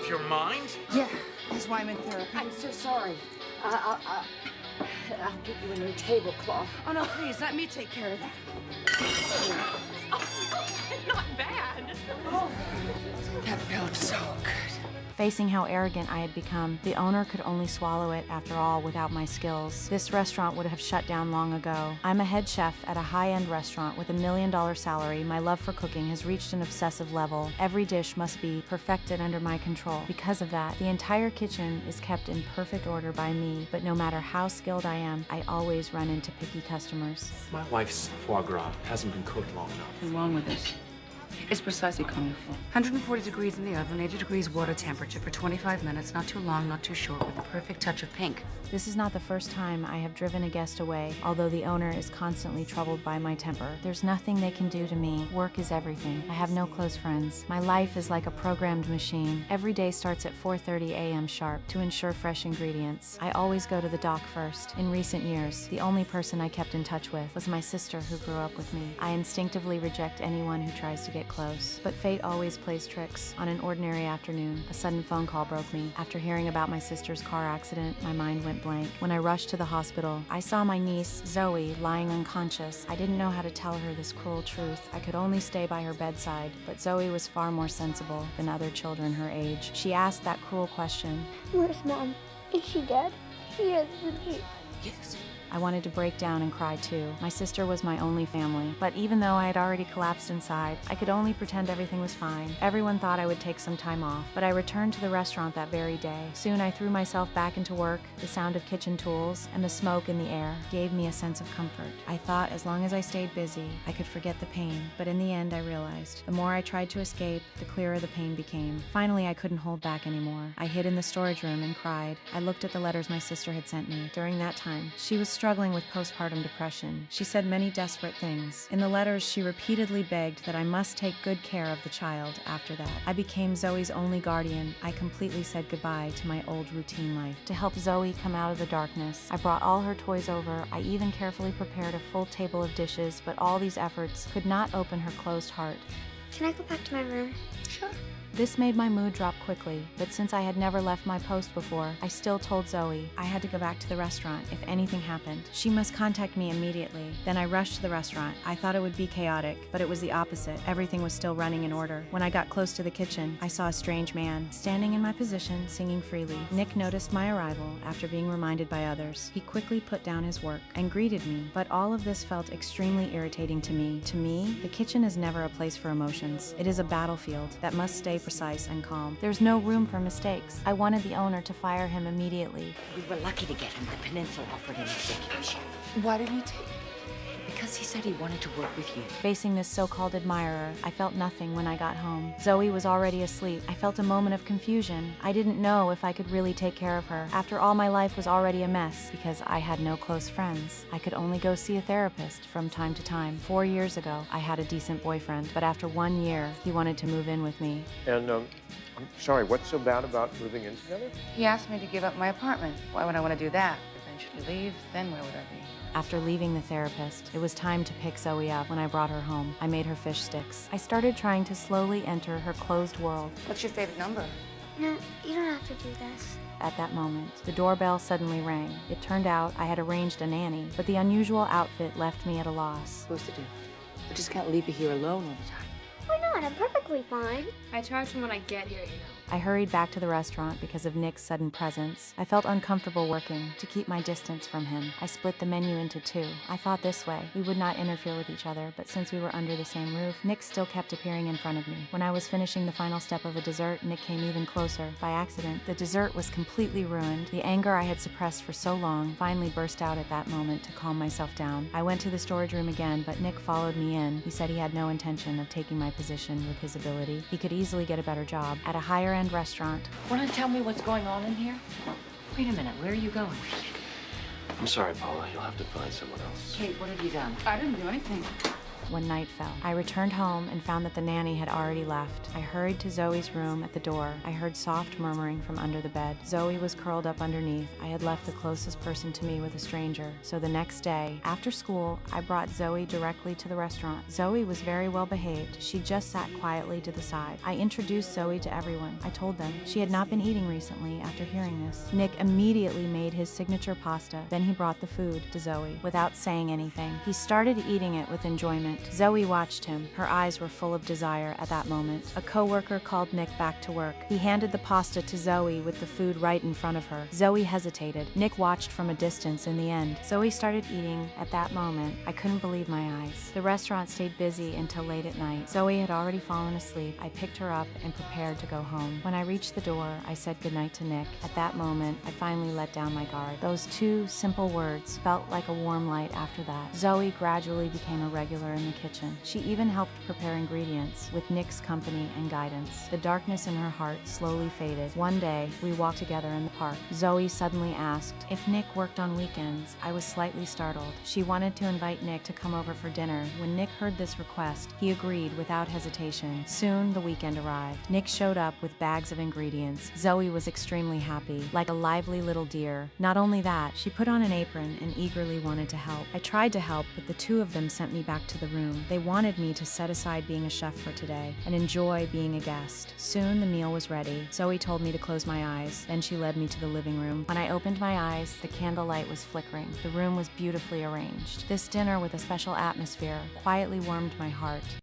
of your mind? Yeah, that's why I'm in therapy. I'm so sorry. I'll get you a new tablecloth. Oh, no, please, let me take care of that. Not bad. That felt so good. Facing how arrogant I had become, the owner could only swallow it, after all, without my skills. This restaurant would have shut down long ago. I'm a head chef at a high-end restaurant with $1 million salary. My love for cooking has reached an obsessive level. Every dish must be perfected under my control. Because of that, the entire kitchen is kept in perfect order by me, but no matter how skilled I am, I always run into picky customers. My wife's foie gras hasn't been cooked long enough. What's wrong with this? It's precisely kung fu. 140 degrees in the oven, 80 degrees water temperature for 25 minutes, not too long, not too short, with a perfect touch of pink. This is not the first time I have driven a guest away, although the owner is constantly troubled by my temper. There's nothing they can do to me. Work is everything. I have no close friends. My life is like a programmed machine. Every day starts at 4:30 a.m. sharp to ensure fresh ingredients. I always go to the dock first. In recent years, the only person I kept in touch with was my sister who grew up with me. I instinctively reject anyone who tries to get close, but fate always plays tricks. On an ordinary afternoon, a sudden phone call broke me. After hearing about my sister's car accident, my mind went blank. When I rushed to the hospital, I saw my niece, Zoe, lying unconscious. I didn't know how to tell her this cruel truth. I could only stay by her bedside, but Zoe was far more sensible than other children her age. She asked that cruel question. Where's Mom? Is she dead? She is, isn't she? Yes. I wanted to break down and cry too. My sister was my only family, but even though I had already collapsed inside, I could only pretend everything was fine. Everyone thought I would take some time off, but I returned to the restaurant that very day. Soon I threw myself back into work. The sound of kitchen tools and the smoke in the air gave me a sense of comfort. I thought as long as I stayed busy, I could forget the pain, but in the end I realized the more I tried to escape, the clearer the pain became. Finally, I couldn't hold back anymore. I hid in the storage room and cried. I looked at the letters my sister had sent me. During that time, she was struggling with postpartum depression. She said many desperate things. In the letters, she repeatedly begged that I must take good care of the child after that. I became Zoe's only guardian. I completely said goodbye to my old routine life. To help Zoe come out of the darkness, I brought all her toys over. I even carefully prepared a full table of dishes, but all these efforts could not open her closed heart. Can I go back to my room? Sure. This made my mood drop quickly, but since I had never left my post before, I still told Zoe I had to go back to the restaurant if anything happened. She must contact me immediately. Then I rushed to the restaurant. I thought it would be chaotic, but it was the opposite. Everything was still running in order. When I got close to the kitchen, I saw a strange man standing in my position, singing freely. Nick noticed my arrival after being reminded by others. He quickly put down his work and greeted me, but all of this felt extremely irritating to me. To me, the kitchen is never a place for emotions. It is a battlefield that must stay precise and calm. There's no room for mistakes. I wanted the owner to fire him immediately. We were lucky to get him. The Peninsula offered an executive chef. Why didn't he take it? Because he said he wanted to work with you. Facing this so-called admirer, I felt nothing when I got home. Zoe was already asleep. I felt a moment of confusion. I didn't know if I could really take care of her. After all, my life was already a mess because I had no close friends. I could only go see a therapist from time to time. 4 years ago, I had a decent boyfriend, but after 1 year, he wanted to move in with me. And, I'm sorry, what's so bad about moving in together? He asked me to give up my apartment. Why would I want to do that? Eventually leave, then where would I be? After leaving the therapist, it was time to pick Zoe up. When I brought her home, I made her fish sticks. I started trying to slowly enter her closed world. What's your favorite number? No, you don't have to do this. At that moment, the doorbell suddenly rang. It turned out I had arranged a nanny, but the unusual outfit left me at a loss. Supposed to do? I just can't leave you here alone all the time. Why not? I'm perfectly fine. I charge him when I get here, you know. I hurried back to the restaurant because of Nick's sudden presence. I felt uncomfortable working to keep my distance from him. I split the menu into two. I thought this way, we would not interfere with each other, but since we were under the same roof, Nick still kept appearing in front of me. When I was finishing the final step of a dessert, Nick came even closer. By accident, the dessert was completely ruined. The anger I had suppressed for so long finally burst out at that moment to calm myself down. I went to the storage room again, but Nick followed me in. He said he had no intention of taking my position with his ability. He could easily get a better job at a higher-end restaurant. Want to tell me what's going on in here? Wait a minute, where are you going? I'm sorry, Paula. You'll have to find someone else. Kate, what have you done? I didn't do anything. when night fell. I returned home and found that the nanny had already left. I hurried to Zoe's room at the door. I heard soft murmuring from under the bed. Zoe was curled up underneath. I had left the closest person to me with a stranger. So the next day, after school, I brought Zoe directly to the restaurant. Zoe was very well behaved. She just sat quietly to the side. I introduced Zoe to everyone. I told them she had not been eating recently after hearing this. Nick immediately made his signature pasta. Then he brought the food to Zoe without saying anything. He started eating it with enjoyment. Zoe watched him. Her eyes were full of desire at that moment. A coworker called Nick back to work. He handed the pasta to Zoe with the food right in front of her. Zoe hesitated. Nick watched from a distance. In the end, Zoe started eating. At that moment, I couldn't believe my eyes. The restaurant stayed busy until late at night. Zoe had already fallen asleep. I picked her up and prepared to go home. When I reached the door, I said goodnight to Nick. At that moment, I finally let down my guard. Those two simple words felt like a warm light after that. Zoe gradually became a regular in the kitchen. She even helped prepare ingredients with Nick's company and guidance. The darkness in her heart slowly faded. One day, we walked together in the park. Zoe suddenly asked if Nick worked on weekends. I was slightly startled. She wanted to invite Nick to come over for dinner. When Nick heard this request, he agreed without hesitation. Soon, the weekend arrived. Nick showed up with bags of ingredients. Zoe was extremely happy, like a lively little deer. Not only that, she put on an apron and eagerly wanted to help. I tried to help, but the two of them sent me back to the room. They wanted me to set aside being a chef for today and enjoy being a guest. Soon, the meal was ready. Zoe told me to close my eyes. Then she led me to the living room. When I opened my eyes, the candlelight was flickering. The room was beautifully arranged. This dinner with a special atmosphere quietly warmed my heart.